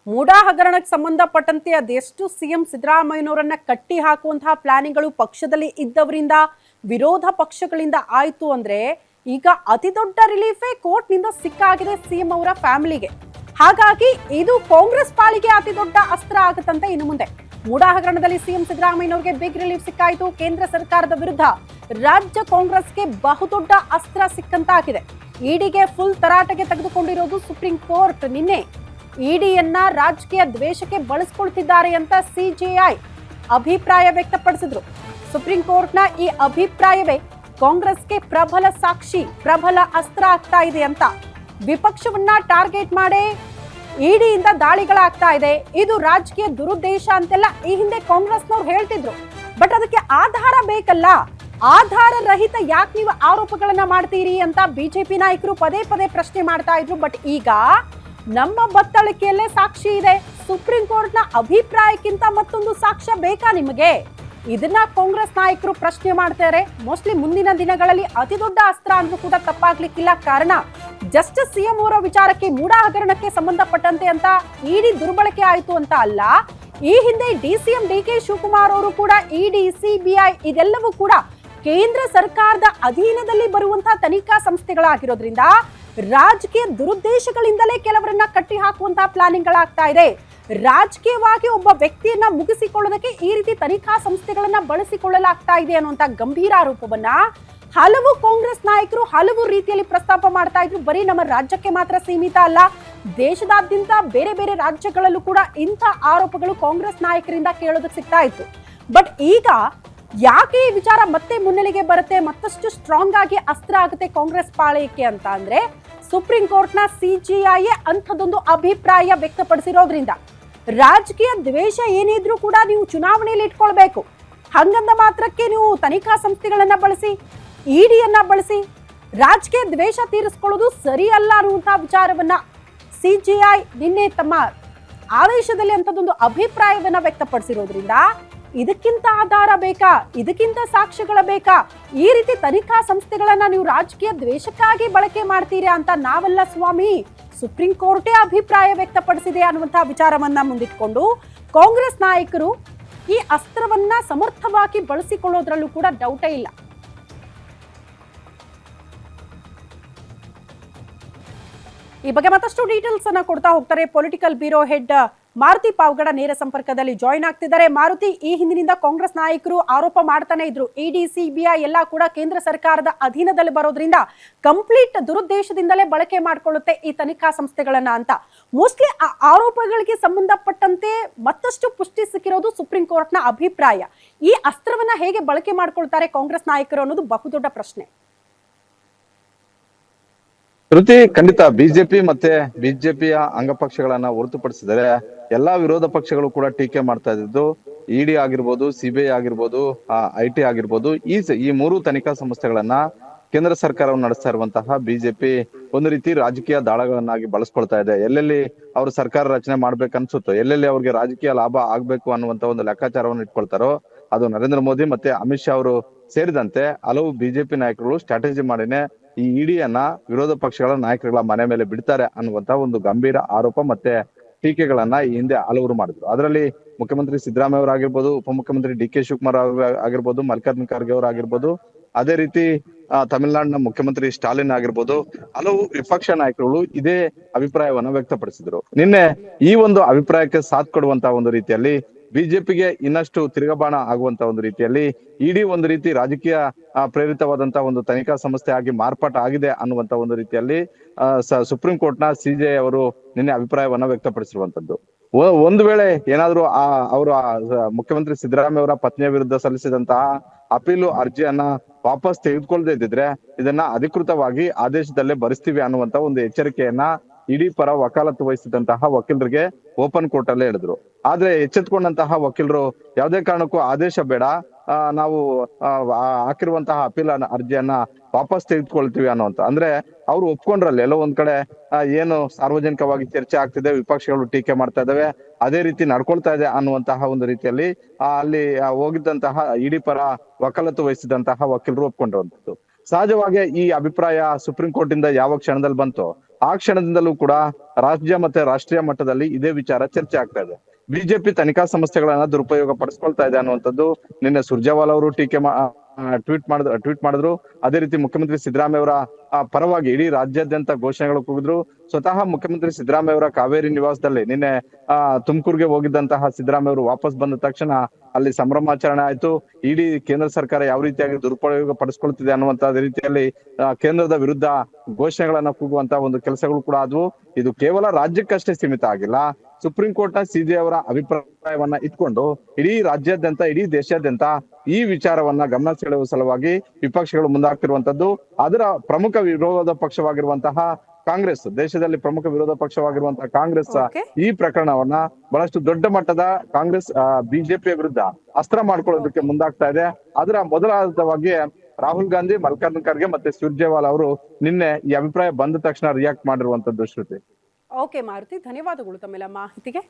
ಮೂಡಾ ಹಗರಣಕ್ಕೆ ಸಂಬಂಧಪಟ್ಟಂತೆ ಅದೆಷ್ಟು ಸಿಎಂ ಸಿದ್ದರಾಮಯ್ಯನವರನ್ನ ಕಟ್ಟಿ ಹಾಕುವಂತಹ ಪ್ಲಾನಿಂಗ್ಗಳು ಪಕ್ಷದಲ್ಲಿ ಇದ್ದವರಿಂದ ವಿರೋಧ ಪಕ್ಷಗಳಿಂದ ಆಯ್ತು ಅಂದ್ರೆ ಈಗ ಅತಿ ದೊಡ್ಡ ರಿಲೀಫೇ ಕೋರ್ಟ್ನಿಂದ ಸಿಕ್ಕಾಗಿದೆ ಸಿಎಂ ಅವರ ಫ್ಯಾಮಿಲಿಗೆ. ಹಾಗಾಗಿ ಇದು ಕಾಂಗ್ರೆಸ್ ಪಾಲಿಗೆ ಅತಿ ದೊಡ್ಡ ಅಸ್ತ್ರ ಆಗುತ್ತಂತೆ ಇನ್ನು ಮುಂದೆ. ಮೂಡಾ ಹಗರಣದಲ್ಲಿ ಸಿಎಂ ಸಿದ್ದರಾಮಯ್ಯನವರಿಗೆ ಬಿಗ್ ರಿಲೀಫ್ ಸಿಕ್ಕಾಯಿತು. ಕೇಂದ್ರ ಸರ್ಕಾರದ ವಿರುದ್ಧ ರಾಜ್ಯ ಕಾಂಗ್ರೆಸ್ಗೆ ಬಹುದೊಡ್ಡ ಅಸ್ತ್ರ ಸಿಕ್ಕಂತಾಗಿದೆ. ಇಡಿಗೆ ಫುಲ್ ತರಾಟೆಗೆ ತೆಗೆದುಕೊಂಡಿರೋದು ಸುಪ್ರೀಂ ಕೋರ್ಟ್. ನಿನ್ನೆ ಇಡಿಯನ್ನ ರಾಜಕೀಯ ದ್ವೇಷಕ್ಕೆ ಬಳಸಿಕೊಳ್ತಿದ್ದಾರೆ ಅಂತ ಸಿಜೆಐ ಅಭಿಪ್ರಾಯ ವ್ಯಕ್ತಪಡಿಸಿದ್ರು. ಸುಪ್ರೀಂ ಕೋರ್ಟ್ನ ಈ ಅಭಿಪ್ರಾಯವೇ ಕಾಂಗ್ರೆಸ್ಗೆ ಪ್ರಬಲ ಸಾಕ್ಷಿ, ಪ್ರಬಲ ಅಸ್ತ್ರ ಆಗ್ತಾ ಇದೆ ಅಂತ ವಿಪಕ್ಷವನ್ನ ಟಾರ್ಗೆಟ್ ಮಾಡಿ ಇಡಿಯಿಂದ ದಾಳಿಗಳಾಗ್ತಾ ಇದೆ. ಇದು ರಾಜಕೀಯ ದುರುದ್ದೇಶ ಅಂತೆಲ್ಲ ಈ ಹಿಂದೆ ಕಾಂಗ್ರೆಸ್ನವ್ರು ಹೇಳ್ತಿದ್ರು. ಬಟ್ ಅದಕ್ಕೆ ಆಧಾರ ಬೇಕಲ್ಲ. ಆಧಾರ ರಹಿತ ಯಾಕೆ ನೀವು ಆರೋಪಗಳನ್ನ ಮಾಡ್ತೀರಿ ಅಂತ ಬಿಜೆಪಿ ನಾಯಕರು ಪದೇ ಪದೇ ಪ್ರಶ್ನೆ ಮಾಡ್ತಾ ಇದ್ರು. ಬಟ್ ಈಗ ನಮ್ಮ ಬತ್ತಳಿಕೆಯಲ್ಲೇ ಸಾಕ್ಷಿ ಇದೆ. ಸುಪ್ರೀಂ ಕೋರ್ಟ್ನ ಅಭಿಪ್ರಾಯಕ್ಕಿಂತ ಮತ್ತೊಂದು ಸಾಕ್ಷ್ಯ ಬೇಕಾ ನಿಮಗೆ? ಇದನ್ನ ಕಾಂಗ್ರೆಸ್ ನಾಯಕರು ಪ್ರಶ್ನೆ ಮಾಡ್ತಾರೆ. ಮೋಸ್ಟ್ಲಿ ಮುಂದಿನ ದಿನಗಳಲ್ಲಿ ಅತಿ ದೊಡ್ಡ ಅಸ್ತ್ರ ಅಂದ್ರೂ ಕೂಡ ತಪ್ಪಾಗ್ಲಿಕ್ಕಿಲ್ಲ. ಕಾರಣ ಜಸ್ಟಿಸ್ ಸಿಎಂ ಅವರ ವಿಚಾರಕ್ಕೆ ಮೂಡಾ ಹಗರಣಕ್ಕೆ ಸಂಬಂಧಪಟ್ಟಂತೆ ಅಂತ ಇಡಿ ದುರ್ಬಳಕೆ ಆಯಿತು ಅಂತ ಅಲ್ಲ. ಈ ಹಿಂದೆ ಡಿಸಿಎಂ ಡಿಕೆ ಶಿವಕುಮಾರ್ ಅವರು ಕೂಡ ಇಡಿ, ಸಿಬಿಐ ಇದೆಲ್ಲವೂ ಕೂಡ ಕೇಂದ್ರ ಸರ್ಕಾರದ ಅಧೀನದಲ್ಲಿ ಬರುವಂತಹ ತನಿಖಾ ಸಂಸ್ಥೆಗಳಾಗಿರೋದ್ರಿಂದ ರಾಜಕೀಯ ದುರುದ್ದೇಶಗಳಿಂದಲೇ ಕೆಲವರನ್ನ ಕಟ್ಟಿ ಹಾಕುವಂತಹ ಪ್ಲಾನಿಂಗ್ ಗಳಾಗ್ತಾ ಇದೆ. ರಾಜಕೀಯವಾಗಿ ಒಬ್ಬ ವ್ಯಕ್ತಿಯನ್ನ ಮುಗಿಸಿಕೊಳ್ಳೋದಕ್ಕೆ ಈ ರೀತಿ ತನಿಖಾ ಸಂಸ್ಥೆಗಳನ್ನ ಬಳಸಿಕೊಳ್ಳಲಾಗ್ತಾ ಇದೆ ಅನ್ನುವಂತ ಗಂಭೀರ ಆರೋಪವನ್ನ ಹಲವು ಕಾಂಗ್ರೆಸ್ ನಾಯಕರು ಹಲವು ರೀತಿಯಲ್ಲಿ ಪ್ರಸ್ತಾಪ ಮಾಡ್ತಾ ಇದ್ರು. ಬರೀ ನಮ್ಮ ರಾಜ್ಯಕ್ಕೆ ಮಾತ್ರ ಸೀಮಿತ ಅಲ್ಲ, ದೇಶದಾದ್ಯಂತ ಬೇರೆ ಬೇರೆ ರಾಜ್ಯಗಳಲ್ಲೂ ಕೂಡ ಇಂಥ ಆರೋಪಗಳು ಕಾಂಗ್ರೆಸ್ ನಾಯಕರಿಂದ ಕೇಳೋದಕ್ಕೆ ಸಿಗ್ತಾ ಇತ್ತು. ಬಟ್ ಈಗ ಯಾಕೆ ಈ ವಿಚಾರ ಮತ್ತೆ ಮುನ್ನೆಲೆಗೆ ಬರುತ್ತೆ, ಮತ್ತಷ್ಟು ಸ್ಟ್ರಾಂಗ್ ಆಗಿ ಅಸ್ತ್ರ ಆಗುತ್ತೆ ಕಾಂಗ್ರೆಸ್ ಪಾಳಯಕ್ಕೆ ಅಂತ ಅಂದ್ರೆ ಸುಪ್ರೀಂ ಕೋರ್ಟ್ನ ಸಿಜೆಐ ಅಂಥದ್ದೊಂದು ಅಭಿಪ್ರಾಯ ವ್ಯಕ್ತಪಡಿಸಿರೋದ್ರಿಂದ ರಾಜಕೀಯ ದ್ವೇಷ ಏನಿದ್ರೂ ಕೂಡ ನೀವು ಚುನಾವಣೆಯಲ್ಲಿ ಇಟ್ಕೊಳ್ಬೇಕು. ಹಂಗಂದ ಮಾತ್ರಕ್ಕೆ ನೀವು ತನಿಖಾ ಸಂಸ್ಥೆಗಳನ್ನ ಬಳಸಿ, ಇಡಿಯನ್ನ ಬಳಸಿ ರಾಜಕೀಯ ದ್ವೇಷ ತೀರಿಸ್ಕೊಳ್ಳೋದು ಸರಿ ಅಲ್ಲ ಅನ್ನುವಂತಹ ವಿಚಾರವನ್ನ ಸಿಜೆಐ ನಿನ್ನೆ ತಮ್ಮ ಆದೇಶದಲ್ಲಿ ಅಂಥದ್ದೊಂದು ಅಭಿಪ್ರಾಯವನ್ನ ವ್ಯಕ್ತಪಡಿಸಿರೋದ್ರಿಂದ ಇದಕ್ಕಿಂತ ಆಧಾರ ಬೇಕಾ, ಇದಕ್ಕಿಂತ ಸಾಕ್ಷ್ಯಗಳ ಬೇಕಾ? ಈ ರೀತಿ ತನಿಖಾ ಸಂಸ್ಥೆಗಳನ್ನ ನೀವು ರಾಜಕೀಯ ದ್ವೇಷಕ್ಕಾಗಿ ಬಳಕೆ ಮಾಡ್ತೀರಾ ಅಂತ ನಾವಲ್ಲ ಸ್ವಾಮಿ, ಸುಪ್ರೀಂ ಕೋರ್ಟೇ ಅಭಿಪ್ರಾಯ ವ್ಯಕ್ತಪಡಿಸಿದೆ ಅನ್ನುವಂತಹ ವಿಚಾರವನ್ನ ಮುಂದಿಟ್ಕೊಂಡು ಕಾಂಗ್ರೆಸ್ ನಾಯಕರು ಈ ಅಸ್ತ್ರವನ್ನ ಸಮರ್ಥವಾಗಿ ಬಳಸಿಕೊಳ್ಳೋದ್ರಲ್ಲೂ ಕೂಡ ಡೌಟೇ ಇಲ್ಲ. ಈ ಬಗ್ಗೆ ಮತ್ತಷ್ಟು ಡೀಟೇಲ್ಸ್ ಅನ್ನ ಕೊಡ್ತಾ ಹೋಗ್ತಾರೆ political bureau head Maruti Pavagada ನೇರ ಸಂಪರ್ಕದಲ್ಲಿ ಜಾಯಿನ್ ಆಗ್ತಿದ್ದಾರೆ. ಮಾರುತಿ, ಈ ಹಿಂದಿನಿಂದ ಕಾಂಗ್ರೆಸ್ ನಾಯಕರು ಆರೋಪ ಮಾಡ್ತಾನೆ ಇದ್ರು, ಇಡಿ, ಸಿಬಿಐ ಎಲ್ಲ ಕೂಡ ಕೇಂದ್ರ ಸರ್ಕಾರದ ಅಧೀನದಲ್ಲಿ ಬರೋದ್ರಿಂದ ಕಂಪ್ಲೀಟ್ ದುರುದ್ದೇಶದಿಂದಲೇ ಬಳಕೆ ಮಾಡ್ಕೊಳ್ಳುತ್ತೆ ಈ ತನಿಖಾ ಸಂಸ್ಥೆಗಳನ್ನ ಅಂತ. ಮೋಸ್ಟ್ಲಿ ಆ ಆರೋಪಗಳಿಗೆ ಸಂಬಂಧಪಟ್ಟಂತೆ ಮತ್ತಷ್ಟು ಪುಷ್ಟಿ ಸಿಕ್ಕಿರೋದು ಸುಪ್ರೀಂ ಕೋರ್ಟ್ನ ಅಭಿಪ್ರಾಯ. ಈ ಅಸ್ತ್ರವನ್ನ ಹೇಗೆ ಬಳಕೆ ಮಾಡ್ಕೊಳ್ತಾರೆ ಕಾಂಗ್ರೆಸ್ ನಾಯಕರು ಅನ್ನೋದು ಬಹುದೊಡ್ಡ ಪ್ರಶ್ನೆ. ಶ್ರುತಿ, ಖಂಡಿತ ಬಿಜೆಪಿ ಮತ್ತೆ ಬಿಜೆಪಿಯ ಅಂಗಪಕ್ಷಗಳನ್ನ ಹೊರತುಪಡಿಸಿದರೆ ಎಲ್ಲಾ ವಿರೋಧ ಪಕ್ಷಗಳು ಕೂಡ ಟೀಕೆ ಮಾಡ್ತಾ ಇದ್ದು ಇಡಿ ಆಗಿರ್ಬೋದು, ಸಿಬಿಐ ಆಗಿರ್ಬೋದು, ಐಟಿ ಆಗಿರ್ಬೋದು, ಈ ಮೂರು ತನಿಖಾ ಸಂಸ್ಥೆಗಳನ್ನ ಕೇಂದ್ರ ಸರ್ಕಾರವನ್ನು ನಡೆಸ್ತಾ ಇರುವಂತಹ ಬಿಜೆಪಿ ಒಂದು ರೀತಿ ರಾಜಕೀಯ ದಾಳಗಳನ್ನಾಗಿ ಬಳಸ್ಕೊಳ್ತಾ ಇದೆ. ಎಲ್ಲೆಲ್ಲಿ ಅವರು ಸರ್ಕಾರ ರಚನೆ ಮಾಡ್ಬೇಕನ್ಸುತ್ತೋ, ಎಲ್ಲೆಲ್ಲಿ ಅವ್ರಿಗೆ ರಾಜಕೀಯ ಲಾಭ ಆಗ್ಬೇಕು ಅನ್ನುವಂತ ಒಂದು ಲೆಕ್ಕಾಚಾರವನ್ನು ಇಟ್ಕೊಳ್ತಾರೋ ಅದು ನರೇಂದ್ರ ಮೋದಿ ಮತ್ತೆ ಅಮಿತ್ ಶಾ ಅವರು ಸೇರಿದಂತೆ ಹಲವು ಬಿಜೆಪಿ ನಾಯಕರು ಸ್ಟ್ರಾಟಜಿ ಮಾಡಿನೇ ಈ ಇಡಿಯನ್ನ ವಿರೋಧ ಪಕ್ಷಗಳ ನಾಯಕರುಗಳ ಮನೆ ಮೇಲೆ ಬಿಡ್ತಾರೆ ಅನ್ನುವಂತ ಒಂದು ಗಂಭೀರ ಆರೋಪ ಮತ್ತೆ ಟೀಕೆಗಳನ್ನ ಈ ಹಿಂದೆ ಹಲವರು ಮಾಡಿದ್ರು. ಅದರಲ್ಲಿ ಮುಖ್ಯಮಂತ್ರಿ ಸಿದ್ದರಾಮಯ್ಯ ಅವರಾಗಿರ್ಬೋದು, ಉಪಮುಖ್ಯಮಂತ್ರಿ ಡಿ ಕೆ ಶಿವಕುಮಾರ್ ಆಗಿರ್ಬೋದು, ಮಲ್ಲಿಕಾರ್ಜುನ ಖರ್ಗೆ ಅವರಾಗಿರ್ಬೋದು, ಅದೇ ರೀತಿ ತಮಿಳುನಾಡಿನ ಮುಖ್ಯಮಂತ್ರಿ ಸ್ಟಾಲಿನ್ ಆಗಿರ್ಬೋದು, ಹಲವು ವಿಪಕ್ಷ ನಾಯಕರುಗಳು ಇದೇ ಅಭಿಪ್ರಾಯವನ್ನ ವ್ಯಕ್ತಪಡಿಸಿದ್ರು. ನಿನ್ನೆ ಈ ಒಂದು ಅಭಿಪ್ರಾಯಕ್ಕೆ ಸಾಥ್ ಕೊಡುವಂತ ಒಂದು ರೀತಿಯಲ್ಲಿ ಬಿಜೆಪಿಗೆ ಇನ್ನಷ್ಟು ತಿರುಗಬಾಣ ಆಗುವಂತ ಒಂದು ರೀತಿಯಲ್ಲಿ ಇಡೀ ಒಂದು ರೀತಿ ರಾಜಕೀಯ ಪ್ರೇರಿತವಾದಂತಹ ಒಂದು ತನಿಖಾ ಸಂಸ್ಥೆ ಆಗಿ ಮಾರ್ಪಾಟ ಆಗಿದೆ ಅನ್ನುವಂತ ಒಂದು ರೀತಿಯಲ್ಲಿ ಸುಪ್ರೀಂ ಕೋರ್ಟ್ನ ಸಿಜೆಐ ಅವರು ನಿನ್ನೆ ಅಭಿಪ್ರಾಯವನ್ನ ವ್ಯಕ್ತಪಡಿಸಿರುವಂತದ್ದು. ಒಂದು ವೇಳೆ ಏನಾದ್ರು ಅವರು ಮುಖ್ಯಮಂತ್ರಿ ಸಿದ್ದರಾಮಯ್ಯ ಅವರ ಪತ್ನಿಯ ವಿರುದ್ಧ ಸಲ್ಲಿಸಿದಂತಹ ಅಪೀಲು ಅರ್ಜಿಯನ್ನ ವಾಪಸ್ ತೆಗೆದುಕೊಳ್ಳದೆ ಇದ್ದಿದ್ರೆ ಇದನ್ನ ಅಧಿಕೃತವಾಗಿ ಆದೇಶದಲ್ಲೇ ಭರಿಸ್ತೀವಿ ಅನ್ನುವಂತ ಒಂದು ಎಚ್ಚರಿಕೆಯನ್ನ ಇಡೀ ಪರ ವಕಾಲತ್ತು ವಹಿಸಿದಂತಹ ವಕೀಲರಿಗೆ ಓಪನ್ ಕೋರ್ಟ್ ಅಲ್ಲೇ ಹೇಳಿದ್ರು. ಆದ್ರೆ ಎಚ್ಚೆತ್ಕೊಂಡಂತಹ ವಕೀಲರು ಯಾವುದೇ ಕಾರಣಕ್ಕೂ ಆದೇಶ ಬೇಡ, ನಾವು ಹಾಕಿರುವಂತಹ ಅಪೀಲ್ ಅರ್ಜಿಯನ್ನ ವಾಪಸ್ ತೆಗೆದುಕೊಳ್ತೀವಿ ಅನ್ನುವಂತ, ಅಂದ್ರೆ ಅವ್ರು ಒಪ್ಕೊಂಡ್ರಲ್ಲಿ ಎಲ್ಲೋ ಒಂದ್ ಕಡೆ ಏನು ಸಾರ್ವಜನಿಕವಾಗಿ ಚರ್ಚೆ ಆಗ್ತಿದೆ, ವಿಪಕ್ಷಗಳು ಟೀಕೆ ಮಾಡ್ತಾ ಇದಾವೆ, ಅದೇ ರೀತಿ ನಡ್ಕೊಳ್ತಾ ಇದೆ ಅನ್ನುವಂತಹ ಒಂದು ರೀತಿಯಲ್ಲಿ ಅಲ್ಲಿ ಹೋಗಿದ್ದಂತಹ ಇಡೀ ಪರ ವಕಾಲತ್ತು ವಹಿಸಿದಂತಹ ವಕೀಲರು ಒಪ್ಕೊಂಡಿರುವಂತದ್ದು. ಸಹಜವಾಗಿ ಈ ಅಭಿಪ್ರಾಯ ಸುಪ್ರೀಂ ಕೋರ್ಟ್ ಇಂದ ಯಾವ ಕ್ಷಣದಲ್ಲಿ ಬಂತು ಆ ಕ್ಷಣದಿಂದಲೂ ಕೂಡ ರಾಜ್ಯ ಮತ್ತೆ ರಾಷ್ಟ್ರೀಯ ಮಟ್ಟದಲ್ಲಿ ಇದೇ ವಿಚಾರ ಚರ್ಚೆ ಆಗ್ತಾ ಇದೆ. ಬಿಜೆಪಿ ತನಿಖಾ ಸಂಸ್ಥೆಗಳನ್ನ ದುರುಪಯೋಗ ಪಡಿಸ್ಕೊಳ್ತಾ ಇದೆ ಅನ್ನುವಂಥದ್ದು ನಿನ್ನೆ ಸುರ್ಜೇವಾಲಾ ಅವರು ಟ್ವೀಟ್ ಮಾಡಿದ್ರು. ಅದೇ ರೀತಿ ಮುಖ್ಯಮಂತ್ರಿ ಸಿದ್ದರಾಮಯ್ಯ ಅವರ ಪರವಾಗಿ ಇಡೀ ರಾಜ್ಯಾದ್ಯಂತ ಘೋಷಣೆಗಳು ಕೂಗಿದ್ರು. ಸ್ವತಃ ಮುಖ್ಯಮಂತ್ರಿ ಸಿದ್ದರಾಮಯ್ಯ ಅವರ ಕಾವೇರಿ ನಿವಾಸದಲ್ಲಿ ನಿನ್ನೆ ತುಮಕೂರಿಗೆ ಹೋಗಿದ್ದಂತಹ ಸಿದ್ದರಾಮಯ್ಯ ಅವರು ವಾಪಸ್ ಬಂದ ತಕ್ಷಣ ಅಲ್ಲಿ ಸಂಭ್ರಮಾಚರಣೆ ಆಯ್ತು. ಇಡೀ ಕೇಂದ್ರ ಸರ್ಕಾರ ಯಾವ ರೀತಿಯಾಗಿ ದುರುಪಯೋಗ ಪಡಿಸ್ಕೊಳ್ತಿದೆ ಅನ್ನುವಂತ ರೀತಿಯಲ್ಲಿ ಕೇಂದ್ರದ ವಿರುದ್ಧ ಘೋಷಣೆಗಳನ್ನ ಕೂಗುವಂತಹ ಒಂದು ಕೆಲಸಗಳು ಕೂಡ ಆದ್ವು. ಇದು ಕೇವಲ ರಾಜ್ಯಕ್ಕಷ್ಟೇ ಸೀಮಿತ ಆಗಿಲ್ಲ. ಸುಪ್ರೀಂ ಕೋರ್ಟ್ ನ ಸಿಜೆ ಅವರ ಅಭಿಪ್ರಾಯವನ್ನ ಇಟ್ಕೊಂಡು ಇಡೀ ರಾಜ್ಯಾದ್ಯಂತ ಇಡೀ ದೇಶಾದ್ಯಂತ ಈ ವಿಚಾರವನ್ನ ಗಮನ ಸೆಳೆಯುವ ಸಲುವಾಗಿ ವಿಪಕ್ಷಗಳು ಮುಂದಾಗ್ತಿರುವಂತದ್ದು. ಅದರ ಪ್ರಮುಖ ವಿರೋಧ ಪಕ್ಷವಾಗಿರುವಂತಹ ಕಾಂಗ್ರೆಸ್, ದೇಶದಲ್ಲಿ ಪ್ರಮುಖ ವಿರೋಧ ಪಕ್ಷವಾಗಿರುವಂತಹ ಕಾಂಗ್ರೆಸ್ ಓಕೆ. ಈ ಪ್ರಕರಣವನ್ನ ಬಹಳಷ್ಟು ದೊಡ್ಡ ಮಟ್ಟದ ಕಾಂಗ್ರೆಸ್ ಬಿಜೆಪಿಯ ವಿರುದ್ಧ ಅಸ್ತ್ರ ಮಾಡ್ಕೊಳ್ಳೋದಕ್ಕೆ ಮುಂದಾಗ್ತಾ ಇದೆ. ಅದರ ಮೊದಲಾದವಾಗಿ ರಾಹುಲ್ ಗಾಂಧಿ, ಮಲ್ಲಿಕಾರ್ಜುನ್ ಖರ್ಗೆ ಮತ್ತೆ ಸುರ್ಜೇವಾಲಾ ಅವರು ನಿನ್ನೆ ಈ ಅಭಿಪ್ರಾಯ ಬಂದ ತಕ್ಷಣ ರಿಯಾಕ್ಟ್ ಮಾಡಿರುವಂತದ್ದು. ಶ್ರುತಿ. ಓಕೆ ಮಾರುತಿ, ಧನ್ಯವಾದಗಳು ತಮ್ಮೆಲ್ಲ ಮಾಹಿತಿಗೆ.